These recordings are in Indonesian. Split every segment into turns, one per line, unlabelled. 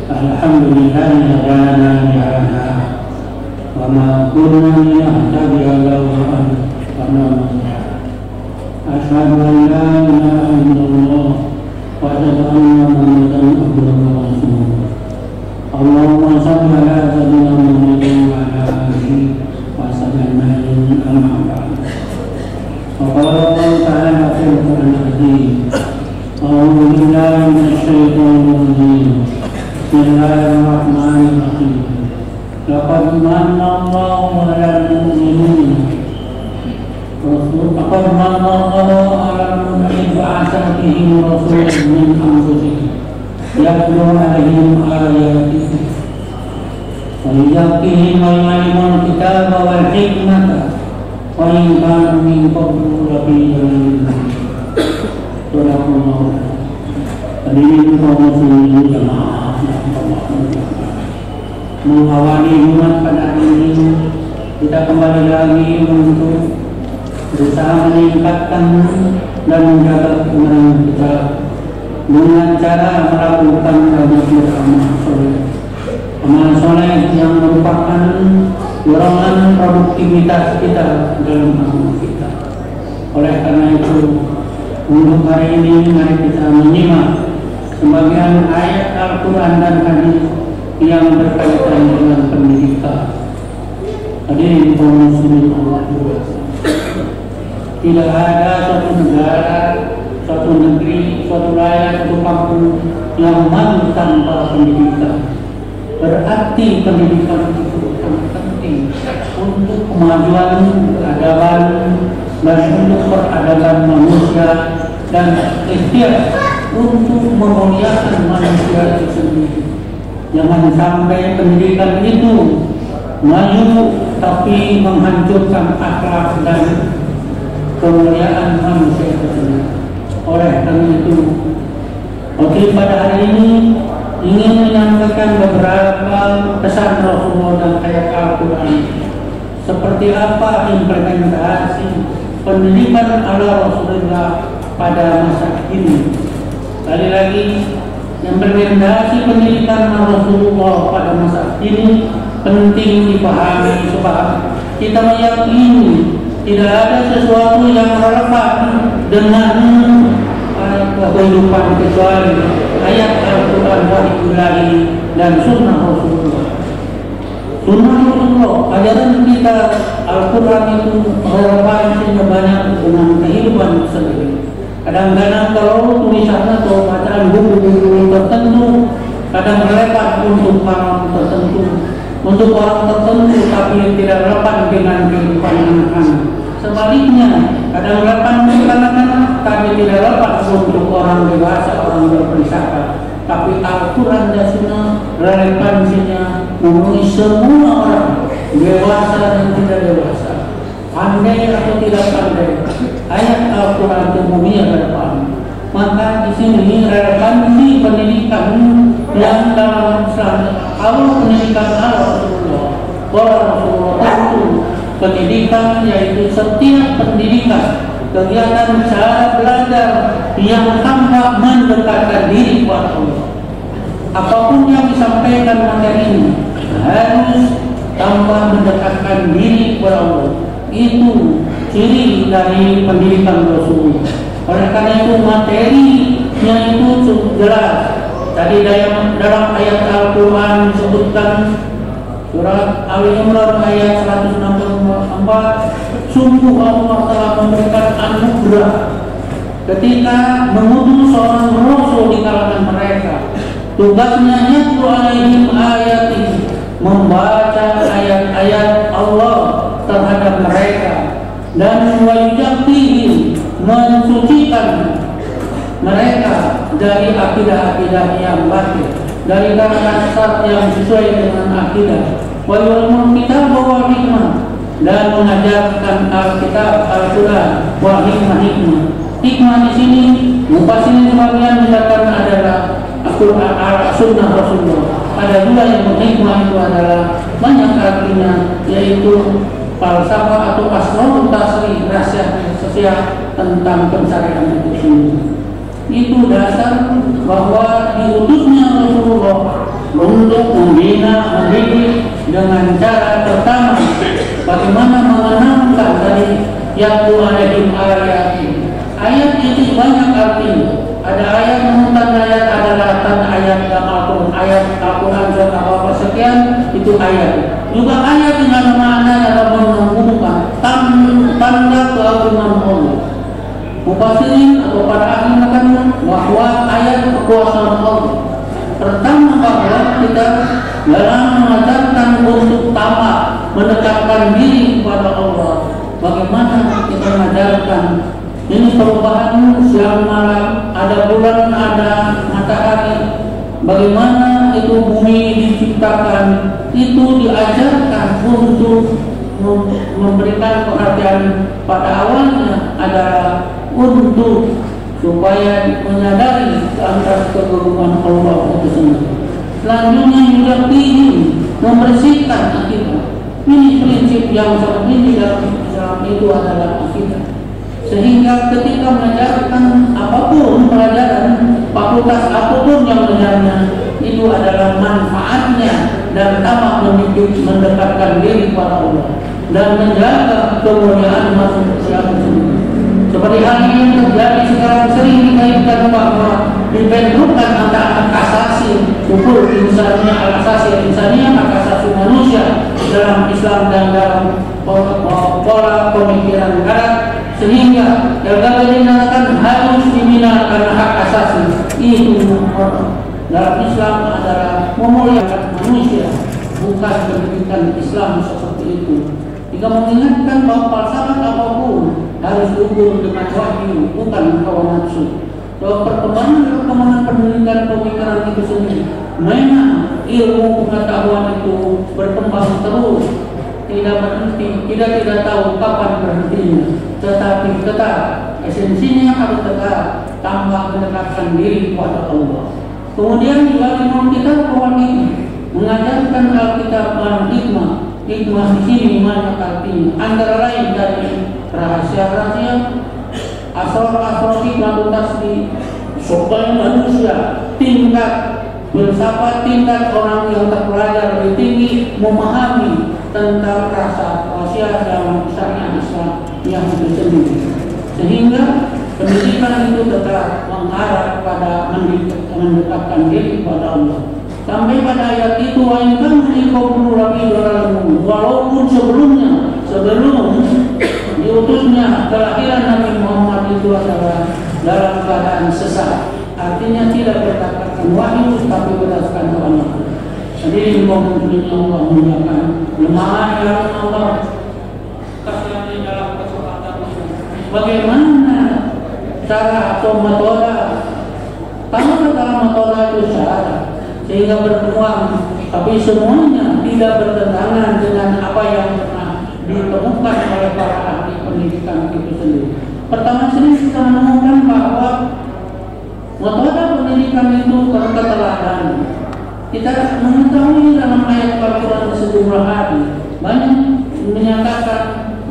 Alhamdulillah hadana li hadha wa ma kunna linahtadiya lawla an hadana. Asyhadu an la ilaha illallah wa asyhadu anna Muhammadan abduhu wa rasuluh. Allahumma shalli ala sayyidina Muhammadin wa ala alihi wa sahbihi amma ba'd. Qala Allah ta'ala fil Qur'anil Karim. A'udzu billahi minasy syaithanir rajim. Bismillahirrahmanirrahim. Laqad manna Allahu 'alal mu'minina laqad manna Allahu 'alal mu'minina ba'atha fihim rasulan min anfusihim yatlu 'alaihim ayatihi wa yuzakkihim wa yu'allimuhumul kitaba wal hikmata wa in kanu min qablu lafi dhalalin mubin. Hadirin kaum muslimin jamaah mengawali umat pada hari ini, kita kembali lagi untuk berusaha meningkatkan dan menjaga keimanan kita dengan cara melakukan amal soleh yang merupakan dorongan produktivitas kita dalam agama kita. Oleh karena itu, untuk hari ini mari kita menyimak sebagian ayat Al-Quran dan hadis yang berkaitan dengan pendidikan. Hadirin kaum muslimin Allah SWT, tidak ada suatu negara, suatu negeri, suatu wilayah, suatu kampung yang maju tanpa pendidikan. Berarti pendidikan itu sangat penting untuk kemajuan peradaban dan untuk peradaban manusia dan ikhtiar untuk memuliakan manusia itu sendiri. Jangan sampai pendidikan itu maju tapi menghancurkan akhlak dan kemuliaan manusia itu sendiri. Oleh karena itu, pada hari ini ingin menyampaikan beberapa pesan Rasulullah dan ayat Al-Quran. Seperti apa implementasi pendidikan ala Rasulullah pada masa ini. Sekali lagi, implementasi pendidikan Rasulullah pada masa ini penting dipahami sebab kita meyakini tidak ada sesuatu yang relevan dengan kehidupan kecuali ayat Al-Quran wahyullahi dan sunnah Rasulullah. Sunnah Rasulullah, ajaran kita Al-Quran itu relevansinya banyak dengan kehidupan sendiri. Kadang-kadang kalau tulisan atau bacaan buku-buku tertentu kadang relevan untuk orang tertentu, untuk orang tertentu, tapi tidak relevan dengan kehidupan anak-anak. Sebaliknya, kadang relevan untuk anak-anak, tapi tidak relevan untuk orang dewasa, orang berpendidikan. Tapi Al-Quran dan Sunnah relevansinya memenuhi semua orang, dewasa dan tidak dewasa, pandai atau tidak pandai. Ayat Al-Quran umumnya relevan. Maka di sini relevansi pendidikan yang dalam Islam, kalau pendidikan Rasulullah, Rasulullah tentu pendidikan yaitu setiap pendidikan, kegiatan cara belajar yang tanpa mendekatkan diri kepada Allah. Apapun yang disampaikan materi ini harus tanpa mendekatkan diri kepada Allah. Itu ciri dari pendidikan Rasulullah. Oleh karena itu materinya itu jelas. Tadi dalam ayat Al-Quran disebutkan surat Al-Imran ayat 164, sungguh Allah telah memberikan anugerah ketika mengutus seorang Rasul di kalangan mereka. Tugasnya yatlu alaihim ayati, membaca ayat-ayat Allah terhadap mereka, dan wayujaktihim, mensucikan mereka dari akidah-akidah yang batil, dari dasar yang sesuai dengan akidah. Wayu'allimul kitaba wal hikmah, dan mengajarkan Alkitab, Al-Quran, wal hikmah. Hikmah di sini mufassirin sebagian mengatakan adalah Al-Quran, Sunnah Rasulullah. Ada juga yang hikmah itu adalah banyak artinya, yaitu falsafah atau asrarut tasrih, rahasia sosial tentang pencarian itu sendiri. Itu dasar bahwa diutusnya Rasulullah untuk membina, mendidik dengan cara pertama bagaimana mengenalkan dari yang alaihim ayat. Ayat itu banyak artinya. Ada ayat menuntut ayat, ada latan ayat dalam Al-Quran, ayat Al-Quran dan apa sekian itu ayat. Juga ayat dengan makna dalam menghubungkan tanda keagungan Allah. Mufassirin atau para ahli mengatakan bahwa ayat kekuasaan Allah. Pertama bahwa kita dalam mengajarkan untuk tamak mendekatkan diri kepada Allah. Bagaimana kita mengajarkan ini perubahan siang malam, ada bulan, ada matahari. Bagaimana itu bumi diciptakan, itu diajarkan untuk memberikan perhatian pada awalnya adalah untuk supaya menyadari atas keagungan Allah itu sendiri. Selanjutnya juga ingin membersihkan akidah. Ini prinsip yang sangat penting dalam Islam, itu adalah akidah. Sehingga ketika mengajarkan apapun pelajaran, fakultas apapun yang mengajarnya, itu adalah manfaatnya dan tamak mendidik mendekatkan diri kepada Allah dan menjaga kemuliaan manusia sendiri. Seperti hal ini yang terjadi sekarang sering dikaitkan bahwa dibenturkan antara hak asasi ukur insania, hak asasi insania, hak asasi manusia dalam Islam dan dalam pola pemikiran Barat, sehingga yang dikatakan harus dibina karena hak asasi itu dalam Islam adalah memuliakan manusia, bukan pendidikan Islam seperti itu. Jika mengingatkan bahwa falsafah apapun harus diukur dengan wahyu, bukan hawa nafsu. Bahwa perkembangan pendidikan pemikiran itu sendiri, memang ilmu pengetahuan itu berkembang terus, tidak berhenti, tidak tahu kapan berhentinya, tetapi tetap esensinya harus tetap tambah mendekatkan diri kepada Allah. Kemudian juga Imam kita kawan ini mengajarkan Alkitab dalam hikmah. Hikmah di sini banyak artinya, antara lain dari rahasia-rahasia, asal-asal lalu tasbih, supaya manusia tingkat filsafat, tingkat orang yang terpelajar lebih tinggi memahami tentang rasa rahasia dalam syariat Islam yang itu sendiri. Sehingga pendidikan itu tetap mengarah pada mendekatkan diri kepada Allah. Sampai pada ayat itu, walaupun sebelum diutusnya kelahiran Nabi Muhammad itu adalah dalam keadaan sesat, artinya tidak berdasarkan wahyu tapi berdasarkan Allah. Jadi mungkin Allah menyatakan lemah yang Allah kasih dalam kesempatan bagaimana cara atau metode. Kalau dalam metode itu syarat sehingga berkembang, tapi semuanya tidak bertentangan dengan apa yang pernah ditemukan oleh para ahli pendidikan itu sendiri. Pertama sini kita menemukan bahwa metode pendidikan itu keteladanan. Kita mengetahui dalam ayat Al-Quran sejumlah hadis banyak menyatakan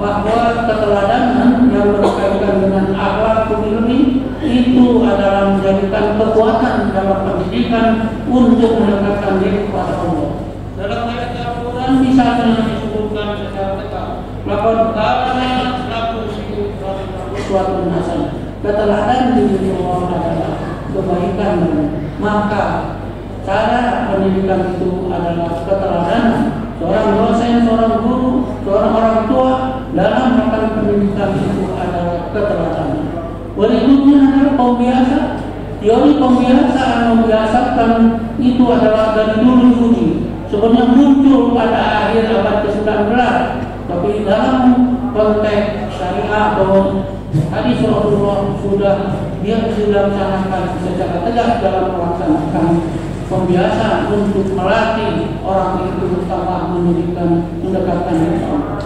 bahwa keteladanan yang berkaitan dengan akhlak ilmi itu adalah menjadikan kekuatan dalam pendidikan untuk mendekatkan diri kepada Allah. Dalam ayat Al-Quran misalnya disebutkan secara tegas, "Laqad kana lakum fi uswatun hasanah." Keteladanan di diri Allah adalah kebaikan. Maka cara pendidikan itu adalah keteladanan. Seorang dosen, seorang guru, seorang orang tua dalam melakukan pendidikan itu adalah keteladanan. Berikutnya adalah pembiasa. Teori pembiasaan membiasakan itu adalah dari dulu Yahudi. Sebenarnya muncul pada akhir abad ke-19, tapi dalam konteks syariah atau hadis Rasulullah sudah dilaksanakan secara tegas dalam melaksanakan pembiasaan untuk melatih orang itu bersama mendekatkan diri Allah.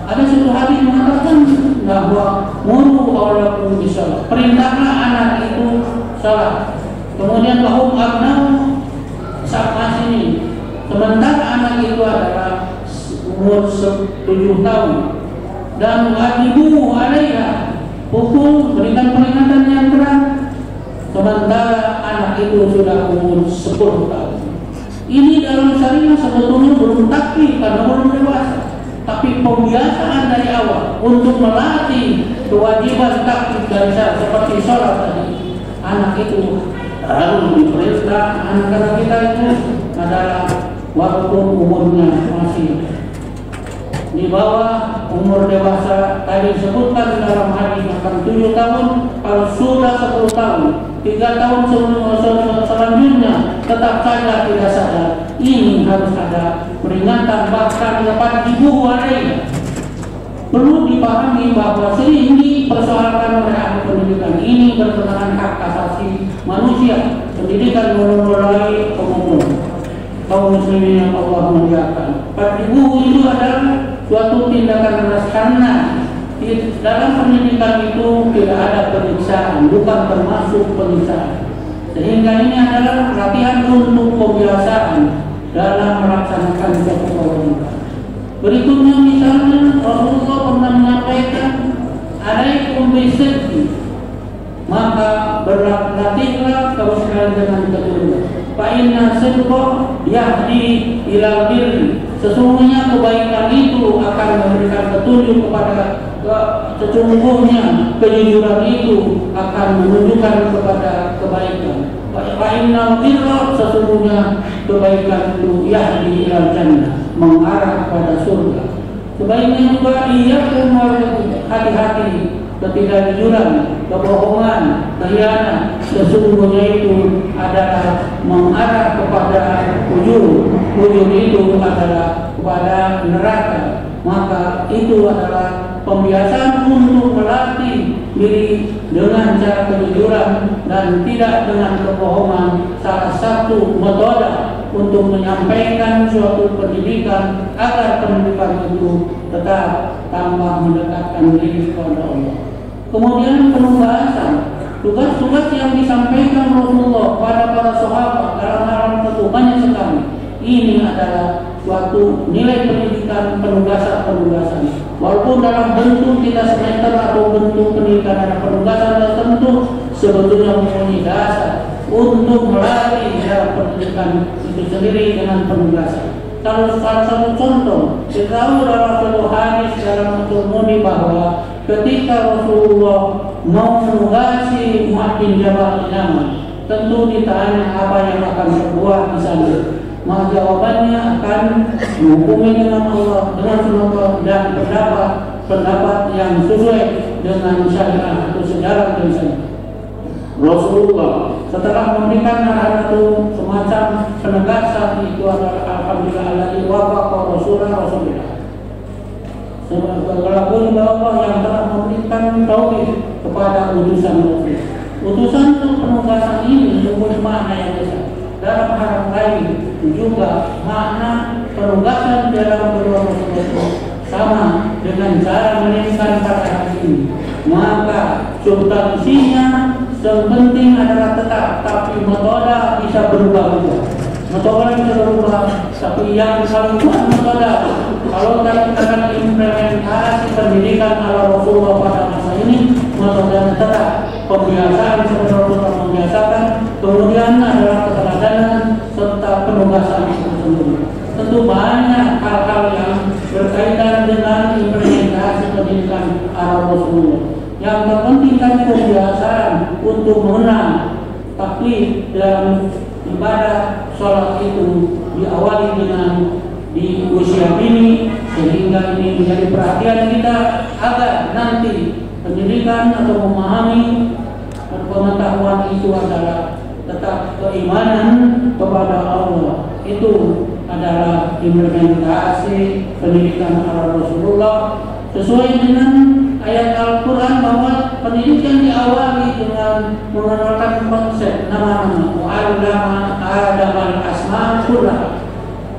Ada satu hadis mengatakan bahwa muru aulakum bisalah, perintahlah anak itu salat. Kemudian bahum abnau sama sini. Sementara anak itu adalah umur 7 tahun dan wajibu alaiha, pukul, berikan peringatan yang keras. sementara anak itu sudah umur 10 tahun. Ini dalam syariah sebetulnya belum takdir karena belum dewasa, tapi pembiasaan dari awal untuk melatih kewajiban takdir dari seperti sholat tadi. Anak itu harus diperintah, anak-anak kita itu adalah waktu umurnya masih di bawah umur dewasa. Tadi disebutkan dalam hadis akan 7 tahun, kalau sudah 10 tahun, 3 tahun selanjutnya tetap saja tidak sadar. Ini harus ada peringatan, bahkan dapat dibuat. Perlu dipahami bahwa sering dipersoalkan oleh ahli pendidikan ini bertentangan hak asasi manusia. Pendidikan mulai umum kaum muslimin yang Allah muliakan. Partibu itu adalah suatu tindakan keras karena dalam pendidikan itu tidak ada penyiksaan, bukan termasuk penyiksaan. Sehingga ini adalah latihan untuk pembiasaan dalam melaksanakan suatu kewajiban. Berikutnya misalnya Rasulullah pernah menyampaikan alaikum bisidqi, maka berlatihlah kamu sekalian dengan kejujuran. Fa inna sidqa yahdi ila birri, sesungguhnya kebaikan itu akan memberikan petunjuk kepada sesungguhnya kejujuran itu akan menunjukkan kepada kebaikan. Fa inna birra, sesungguhnya kebaikan itu yahdi ila jannah, mengarah pada surga. Sebaiknya juga iyyakum hati-hati ketidakjujuran, kebohongan, khianat, sesungguhnya itu adalah mengarah kepada ujung itu adalah kepada neraka. Maka itu adalah pembiasaan untuk melatih diri dengan cara kejujuran dan tidak dengan kebohongan. Salah satu metode untuk menyampaikan suatu pendidikan agar pendidikan itu tetap tambah mendekatkan diri kepada Allah. Kemudian penugasan, tugas-tugas yang disampaikan Rasulullah pada para sahabat dalam hal tertentu banyak sekali. Ini adalah suatu nilai pendidikan, penugasan. Walaupun dalam bentuk tidak semester atau bentuk pendidikan ada penugasan tertentu, sebetulnya mempunyai dasar untuk melatih dalam pendidikan itu sendiri dengan penugasan. Kalau salah satu contoh, kita tahu dalam suatu hadis dalam At-Tirmidzi bahwa ketika Rasulullah mau menugasi Mu'adz bin Jabal Yaman, tentu ditanya apa yang akan berbuat di sana. Maka jawabannya akan menghukumi dengan Allah, dengan sunnah dan pendapat yang sesuai dengan syariat atau sejarah dan syariat. Rasulullah setelah memberikan satu semacam penegasan itu adalah alhamdulillah alladzi wafaqa Rasulullah. Walaupun Allah yang telah memberikan tauhid kepada utusan Rasul. Utusan itu penugasan ini mempunyai makna yang besar. Dalam hal lain juga makna penugasan dalam kedua Rasul sama dengan cara meningkat pada hari ini. Maka substansinya yang penting adalah tetap, tapi metode bisa berubah-ubah. Metode bisa berubah, tapi yang paling kuat metode. Kalau kita akan implementasi pendidikan ala Rasulullah pada masa ini, metodenya tetap pembiasaan seperti Rasulullah membiasakan. Kemudian adalah keteladanan serta penugasan itu sendiri. Tentu banyak hal-hal yang berkaitan dengan implementasi pendidikan ala Rasulullah. Yang terpenting kan kebiasaan untuk mengenal taklid dalam ibadah sholat itu diawali dengan di usia ini, sehingga ini menjadi perhatian kita agar nanti pendidikan atau memahami pengetahuan itu adalah tetap keimanan kepada Allah. Itu adalah implementasi pendidikan ala Rasulullah sesuai dengan ayat Al-Quran bahwa pendidikan diawali dengan mengenalkan konsep nama-nama. Wa'allama Adam al-asma' kullaha.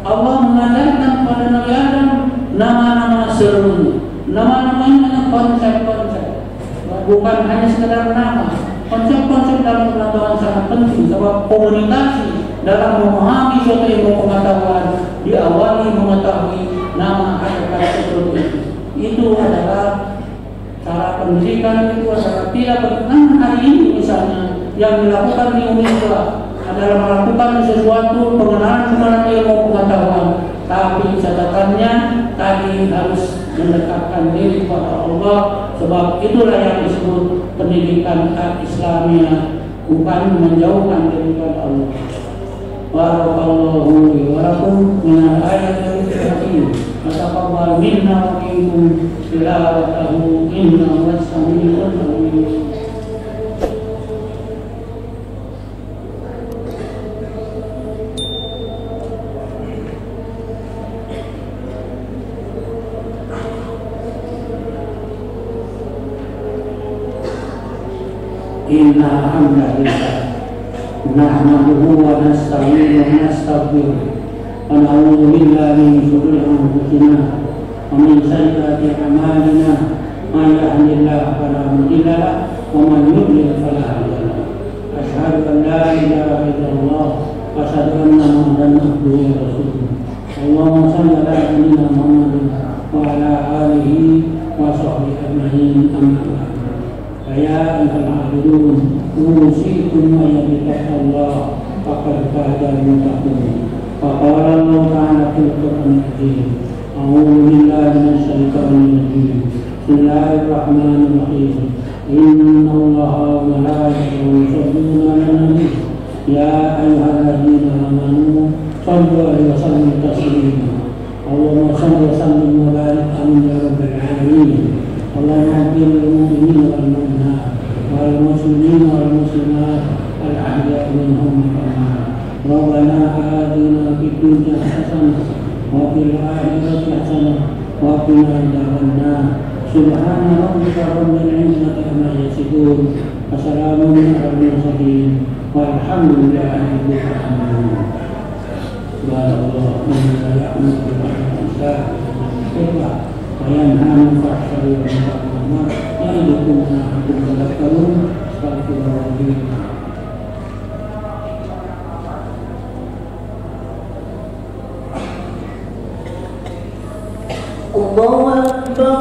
Allah mengajarkan kepada Nabi Adam nama-nama seluruhnya. Nama-namanya konsep-konsep, bukan hanya sekedar nama. Konsep-konsep dalam pengetahuan sangat penting, sebab komunikasi dalam memahami suatu ilmu pengetahuan diawali mengetahui nama hakikat seperti itu. Itu adalah cara pendidikan itu adalah tidak berkenan hari ini misalnya yang dilakukan di Indonesia adalah melakukan sesuatu pengenalan kepada ilmu pengetahuan, tapi catatannya tadi harus mendekatkan diri kepada Allah, sebab itulah yang disebut pendidikan Islamiyah, bukan menjauhkan diri kepada Allah. Barakallahu li wa lakum min al-ayatil hakim. Taqabbal minna wa minkum tilawatahu innahu was-sami'ul alim. Inna alhamdulillah nahmaduhu wa nasta'inuhu wa nastaghfiruh wa na'udzu billahi min shururi anfusina wa min sayyiati a'malina may yahdihillahu fala mudilla lahu wa man yudlil fala hadiya lahu. Asyhadu an la ilaha illallah wa asyhadu anna Muhammadan abduhu wa rasuluh. Allahumma shalli ala sayyidina Muhammadin wa ala alihi wa sahbihi ajma'in. Amin. Ya ayyuhal-'abidun usikum wa bittaqwallah faqad fazal muttaqun. Faqala Allah ta'ala fil Qur'anil Karim, a'udzu billahi minasy syaithanir rajim. Bismillahirrahmanirrahim. Innallaha wa malaikatahu yusholluna 'alan nabi ya ayyuhalladzina amanu shallu 'alaihi wa sallimu taslima. Allahumma shalli wa sallim wa barik 'alaihi ya rabbal 'alamin. Allahumma ighfir lil mu'minina wal mu'minat wal muslimina wal muslimat al ahya'i minhum wal amwat. Rabbana atina fid dunya hasanah wa fil akhirati hasanah wa qina adzabannar. Subhana rabbika rabbil izzati amma yasifun wa salamun alal mursalin walhamdulillahi rabbil alamin. Subhanallah wa bihamdihi وينهى عن الفحشاء والمنكر يعظكم لعلكم تذكرون. استغفر الله. الله أكبر.